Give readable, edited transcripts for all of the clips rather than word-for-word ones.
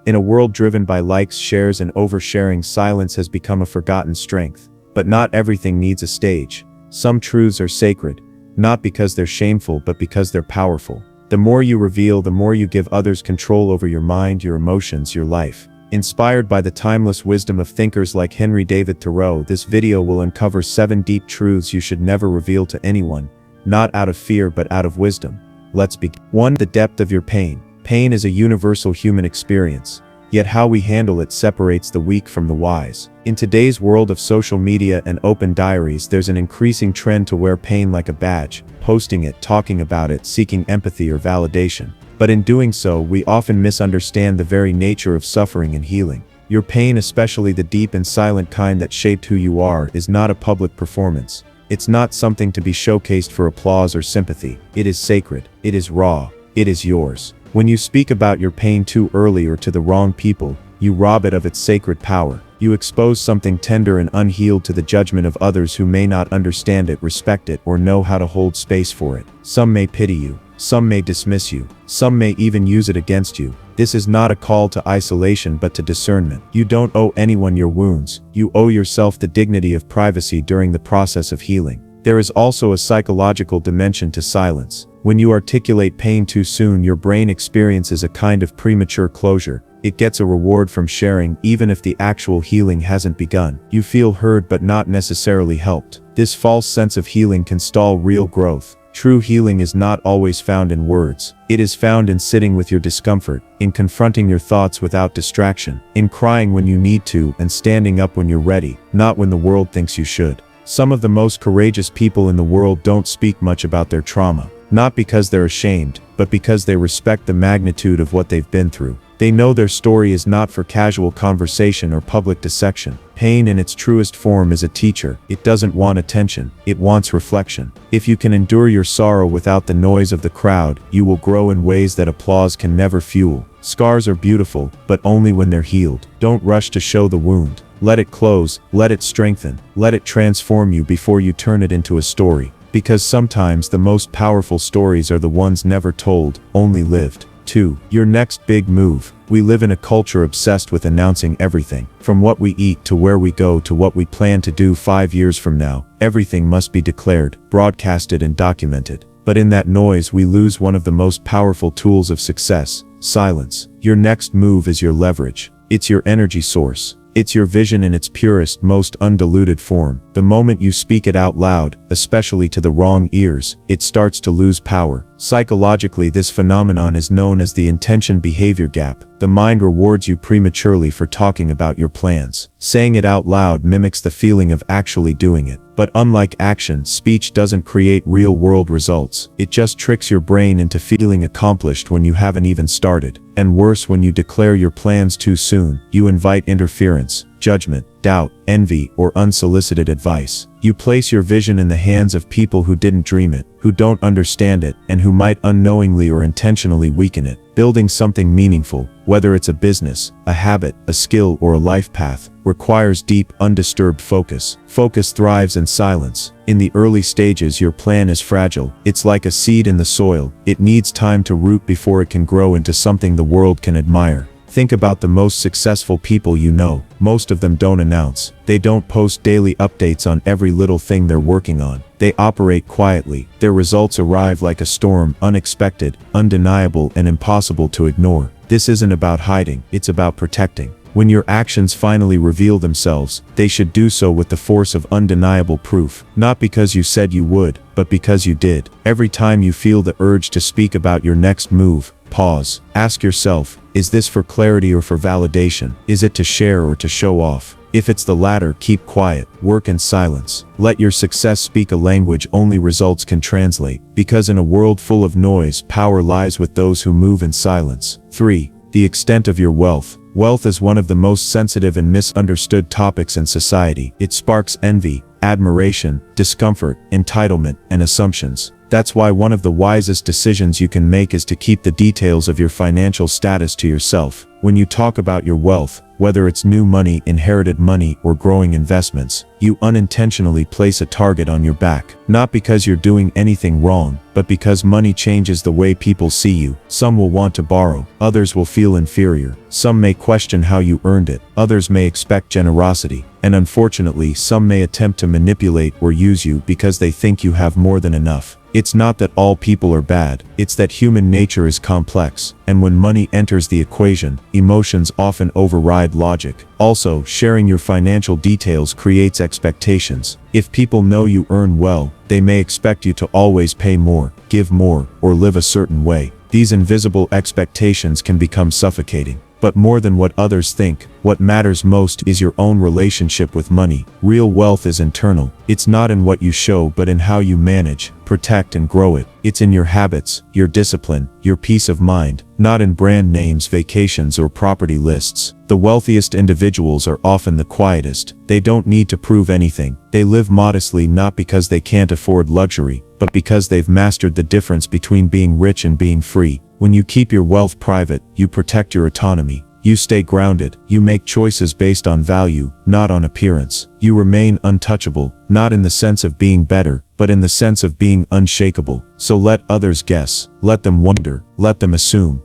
In a world driven by likes, shares, and oversharing, silence has become a forgotten strength. But not everything needs a stage. Some truths are sacred, not because they're shameful but because they're powerful. The more you reveal, the more you give others control over your mind, your emotions, your life. Inspired by the timeless wisdom of thinkers like Henry David Thoreau, this video will uncover 7 deep truths you should never reveal to anyone, not out of fear but out of wisdom. Let's begin. 1. The depth of your pain. Pain is a universal human experience, yet how we handle it separates the weak from the wise. In today's world of social media and open diaries, there's an increasing trend to wear pain like a badge, posting it, talking about it, seeking empathy or validation. But in doing so, we often misunderstand the very nature of suffering and healing. Your pain, especially the deep and silent kind that shaped who you are, is not a public performance. It's not something to be showcased for applause or sympathy. It is sacred. It is raw. It is yours. When you speak about your pain too early or to the wrong people, you rob it of its sacred power. You expose something tender and unhealed to the judgment of others who may not understand it, respect it, or know how to hold space for it. Some may pity you. Some may dismiss you. Some may even use it against you. This is not a call to isolation but to discernment. You don't owe anyone your wounds. You owe yourself the dignity of privacy during the process of healing. There is also a psychological dimension to silence. When you articulate pain too soon, your brain experiences a kind of premature closure. It gets a reward from sharing even if the actual healing hasn't begun. You feel heard but not necessarily helped. This false sense of healing can stall real growth. True healing is not always found in words. It is found in sitting with your discomfort, in confronting your thoughts without distraction, in crying when you need to and standing up when you're ready, not when the world thinks you should. Some of the most courageous people in the world don't speak much about their trauma. Not because they're ashamed, but because they respect the magnitude of what they've been through. They know their story is not for casual conversation or public dissection. Pain in its truest form is a teacher. It doesn't want attention. It wants reflection. If you can endure your sorrow without the noise of the crowd, you will grow in ways that applause can never fuel. Scars are beautiful, but only when they're healed. Don't rush to show the wound. Let it close, let it strengthen, let it transform you before you turn it into a story. Because sometimes the most powerful stories are the ones never told, only lived. 2. Your next big move. We live in a culture obsessed with announcing everything. From what we eat to where we go to what we plan to do 5 years from now, everything must be declared, broadcasted and documented. But in that noise we lose one of the most powerful tools of success: silence. Your next move is your leverage. It's your energy source. It's your vision in its purest, most undiluted form. The moment you speak it out loud, especially to the wrong ears, it starts to lose power. Psychologically, this phenomenon is known as the intention-behavior gap. The mind rewards you prematurely for talking about your plans. Saying it out loud mimics the feeling of actually doing it. But unlike action, speech doesn't create real-world results. It just tricks your brain into feeling accomplished when you haven't even started. And worse, when you declare your plans too soon, you invite interference, judgment, doubt, envy, or unsolicited advice. You place your vision in the hands of people who didn't dream it, who don't understand it, and who might unknowingly or intentionally weaken it. Building something meaningful, whether it's a business, a habit, a skill, or a life path, requires deep, undisturbed focus. Focus thrives in silence. In the early stages, your plan is fragile. It's like a seed in the soil. It needs time to root before it can grow into something the world can admire. Think about the most successful people you know. Most of them don't announce. They don't post daily updates on every little thing they're working on. They operate quietly. Their results arrive like a storm, unexpected, undeniable, and impossible to ignore. This isn't about hiding, it's about protecting. When your actions finally reveal themselves, they should do so with the force of undeniable proof. Not because you said you would, but because you did. Every time you feel the urge to speak about your next move, pause. Ask yourself, is this for clarity or for validation? Is it to share or to show off? If it's the latter, keep quiet, work in silence. Let your success speak a language only results can translate. Because in a world full of noise, power lies with those who move in silence. 3. The extent of your wealth. Wealth is one of the most sensitive and misunderstood topics in society. It sparks envy, admiration, discomfort, entitlement, and assumptions. That's why one of the wisest decisions you can make is to keep the details of your financial status to yourself. When you talk about your wealth, whether it's new money, inherited money, or growing investments, you unintentionally place a target on your back. Not because you're doing anything wrong, but because money changes the way people see you. Some will want to borrow, others will feel inferior. Some may question how you earned it, others may expect generosity, and unfortunately, some may attempt to manipulate or use you because they think you have more than enough. It's not that all people are bad, it's that human nature is complex, and when money enters the equation, emotions often override logic. Also, sharing your financial details creates expectations. If people know you earn well, they may expect you to always pay more, give more, or live a certain way. These invisible expectations can become suffocating. But more than what others think, what matters most is your own relationship with money. Real wealth is internal. It's not in what you show but in how you manage, protect and grow it. It's in your habits, your discipline, your peace of mind, not in brand names, vacations or property lists. The wealthiest individuals are often the quietest. They don't need to prove anything. They live modestly not because they can't afford luxury, but because they've mastered the difference between being rich and being free. When you keep your wealth private, you protect your autonomy. You stay grounded. You make choices based on value, not on appearance. You remain untouchable, not in the sense of being better, but in the sense of being unshakable. So let others guess. Let them wonder. Let them assume.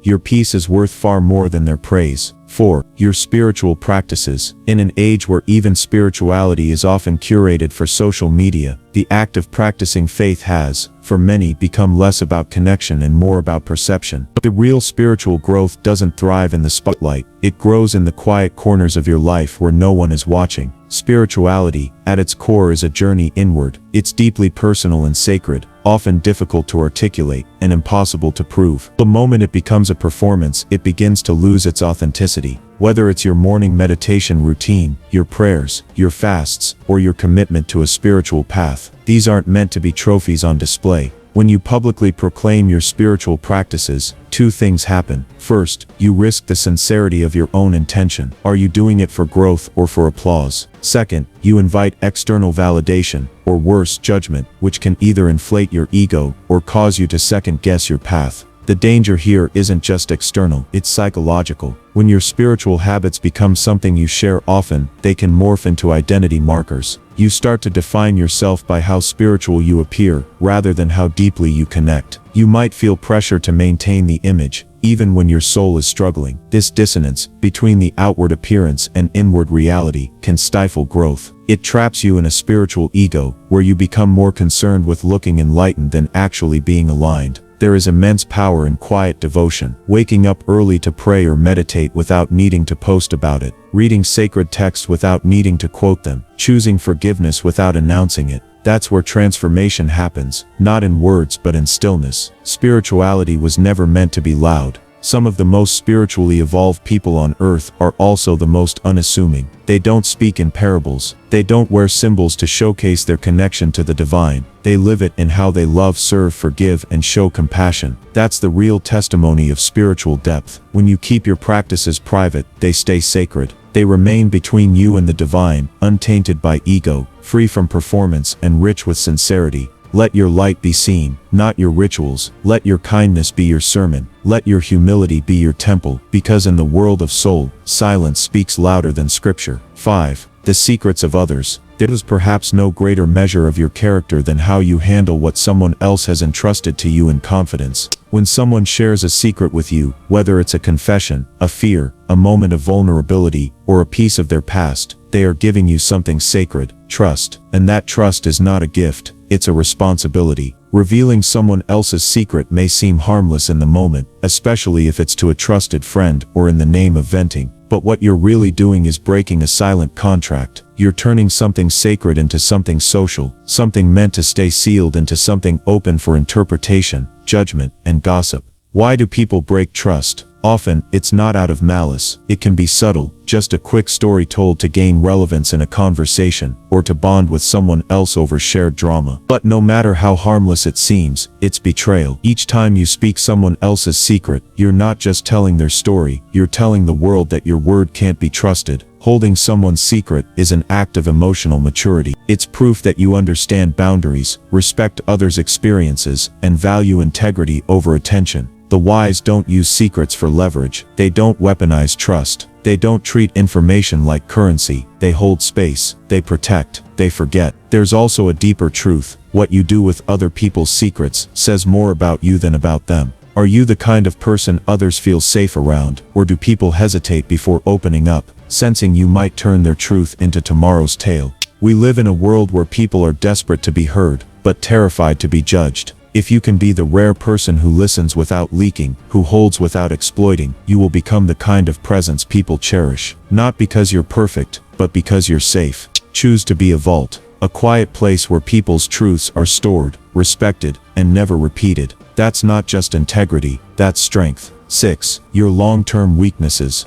Your peace is worth far more than their praise. 4. Your spiritual practices. In an age where even spirituality is often curated for social media, the act of practicing faith has, for many, become less about connection and more about perception. But the real spiritual growth doesn't thrive in the spotlight. It grows in the quiet corners of your life where no one is watching. Spirituality, at its core, is a journey inward. It's deeply personal and sacred, often difficult to articulate, and impossible to prove. The moment it becomes a performance, it begins to lose its authenticity. Whether it's your morning meditation routine, your prayers, your fasts, or your commitment to a spiritual path, these aren't meant to be trophies on display. When you publicly proclaim your spiritual practices, two things happen. First, you risk the sincerity of your own intention. Are you doing it for growth or for applause? Second, you invite external validation, or worse, judgment, which can either inflate your ego or cause you to second-guess your path. The danger here isn't just external, it's psychological. When your spiritual habits become something you share often, they can morph into identity markers. You start to define yourself by how spiritual you appear, rather than how deeply you connect. You might feel pressure to maintain the image, even when your soul is struggling. This dissonance between the outward appearance and inward reality can stifle growth. It traps you in a spiritual ego, where you become more concerned with looking enlightened than actually being aligned. There is immense power in quiet devotion, waking up early to pray or meditate without needing to post about it, reading sacred texts without needing to quote them, choosing forgiveness without announcing it. That's where transformation happens, not in words but in stillness. Spirituality was never meant to be loud. Some of the most spiritually evolved people on earth are also the most unassuming. They don't speak in parables. They don't wear symbols to showcase their connection to the divine. They live it in how they love, serve, forgive, and show compassion. That's the real testimony of spiritual depth. When you keep your practices private, they stay sacred. They remain between you and the divine, untainted by ego, free from performance, and rich with sincerity. Let your light be seen, not your rituals. Let your kindness be your sermon. Let your humility be your temple, because in the world of soul, silence speaks louder than scripture. 5. The secrets of others. There is perhaps no greater measure of your character than how you handle what someone else has entrusted to you in confidence. When someone shares a secret with you, whether it's a confession, a fear, a moment of vulnerability, or a piece of their past, they are giving you something sacred, trust. And that trust is not a gift, it's a responsibility. Revealing someone else's secret may seem harmless in the moment, especially if it's to a trusted friend or in the name of venting. But what you're really doing is breaking a silent contract. You're turning something sacred into something social, something meant to stay sealed into something open for interpretation, judgment, and gossip. Why do people break trust? Often, it's not out of malice. It can be subtle, just a quick story told to gain relevance in a conversation, or to bond with someone else over shared drama. But no matter how harmless it seems, it's betrayal. Each time you speak someone else's secret, you're not just telling their story, you're telling the world that your word can't be trusted. Holding someone's secret is an act of emotional maturity. It's proof that you understand boundaries, respect others' experiences, and value integrity over attention. The wise don't use secrets for leverage. They don't weaponize trust. They don't treat information like currency. They hold space. They protect. They forget. There's also a deeper truth. What you do with other people's secrets says more about you than about them. Are you the kind of person others feel safe around, or do people hesitate before opening up, sensing you might turn their truth into tomorrow's tale? We live in a world where people are desperate to be heard, but terrified to be judged. If you can be the rare person who listens without leaking, who holds without exploiting, you will become the kind of presence people cherish. Not because you're perfect, but because you're safe. Choose to be a vault, a quiet place where people's truths are stored, respected, and never repeated. That's not just integrity, that's strength. 6. Your long-term weaknesses.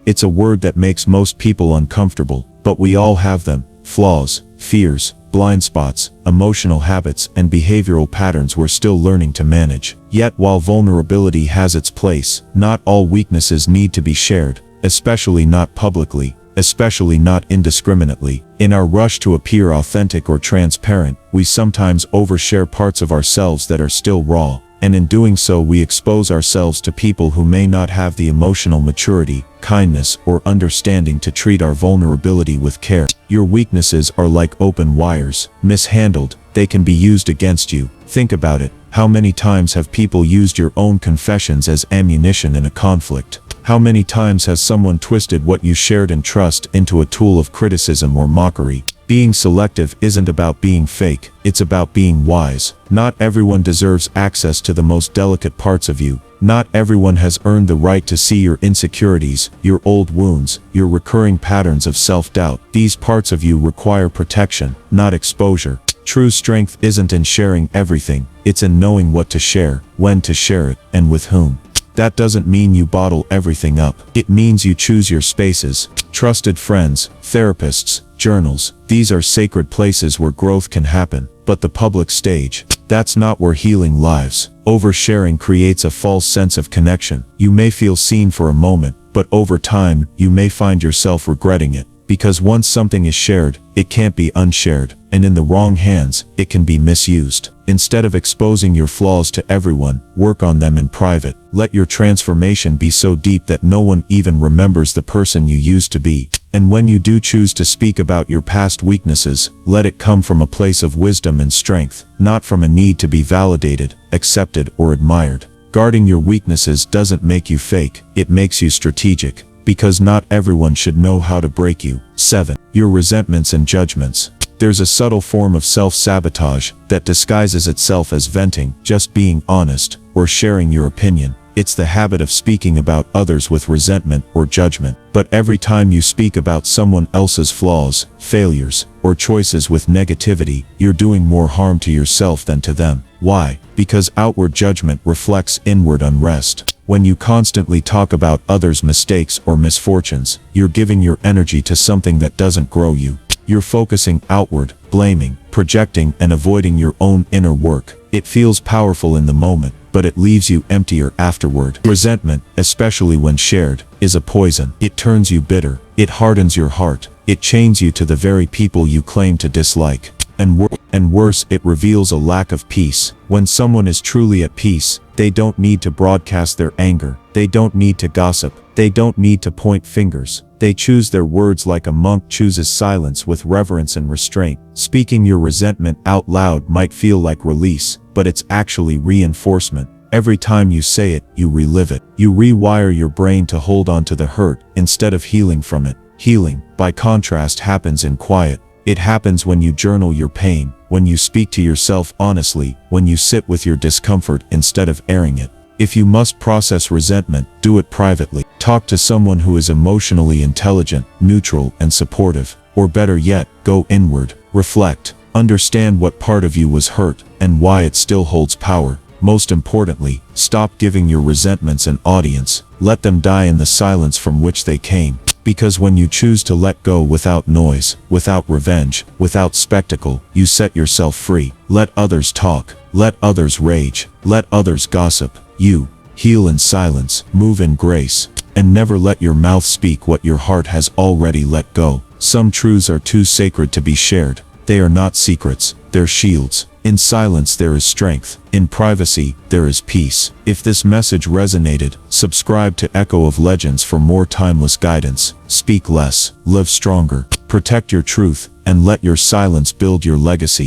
It's a word that makes most people uncomfortable, but we all have them. Flaws, fears, blind spots, emotional habits, and behavioral patterns we're still learning to manage. Yet while vulnerability has its place, not all weaknesses need to be shared, especially not publicly, especially not indiscriminately. In our rush to appear authentic or transparent, we sometimes overshare parts of ourselves that are still raw, and in doing so we expose ourselves to people who may not have the emotional maturity, kindness, or understanding to treat our vulnerability with care. Your weaknesses are like open wires. Mishandled, they can be used against you. Think about it. How many times have people used your own confessions as ammunition in a conflict? How many times has someone twisted what you shared in trust into a tool of criticism or mockery? Being selective isn't about being fake, it's about being wise. Not everyone deserves access to the most delicate parts of you. Not everyone has earned the right to see your insecurities, your old wounds, your recurring patterns of self-doubt. These parts of you require protection, not exposure. True strength isn't in sharing everything, it's in knowing what to share, when to share it, and with whom. That doesn't mean you bottle everything up. It means you choose your spaces. Trusted friends, therapists, journals, these are sacred places where growth can happen. But the public stage, that's not where healing lives. Oversharing creates a false sense of connection. You may feel seen for a moment, but over time, you may find yourself regretting it. Because once something is shared, it can't be unshared, and in the wrong hands, it can be misused. Instead of exposing your flaws to everyone, work on them in private. Let your transformation be so deep that no one even remembers the person you used to be. And when you do choose to speak about your past weaknesses, let it come from a place of wisdom and strength, not from a need to be validated, accepted, or admired. Guarding your weaknesses doesn't make you fake, it makes you strategic. Because not everyone should know how to break you. 7. Your resentments and judgments. There's a subtle form of self-sabotage that disguises itself as venting, just being honest, or sharing your opinion. It's the habit of speaking about others with resentment or judgment. But every time you speak about someone else's flaws, failures, or choices with negativity, you're doing more harm to yourself than to them. Why? Because outward judgment reflects inward unrest. When you constantly talk about others' mistakes or misfortunes, you're giving your energy to something that doesn't grow you. You're focusing outward, blaming, projecting, and avoiding your own inner work. It feels powerful in the moment, but it leaves you emptier afterward. Resentment, especially when shared, is a poison. It turns you bitter. It hardens your heart. It chains you to the very people you claim to dislike. And worse, it reveals a lack of peace. When someone is truly at peace, they don't need to broadcast their anger. They don't need to gossip. They don't need to point fingers. They choose their words like a monk chooses silence with reverence and restraint. Speaking your resentment out loud might feel like release, but it's actually reinforcement. Every time you say it, you relive it. You rewire your brain to hold on to the hurt instead of healing from it. Healing, by contrast, happens in quiet. It happens when you journal your pain, when you speak to yourself honestly, when you sit with your discomfort instead of airing it. If you must process resentment, do it privately. Talk to someone who is emotionally intelligent, neutral, and supportive. Or better yet, go inward. Reflect. Understand what part of you was hurt, and why it still holds power. Most importantly, stop giving your resentments an audience. Let them die in the silence from which they came. Because when you choose to let go without noise, without revenge, without spectacle, you set yourself free. Let others talk. Let others rage. Let others gossip. You heal in silence, move in grace, and never let your mouth speak what your heart has already let go. Some truths are too sacred to be shared. They are not secrets, they're shields. In silence there is strength. In privacy, there is peace. If this message resonated, subscribe to Echo of Legends for more timeless guidance. Speak less, live stronger, protect your truth, and let your silence build your legacy.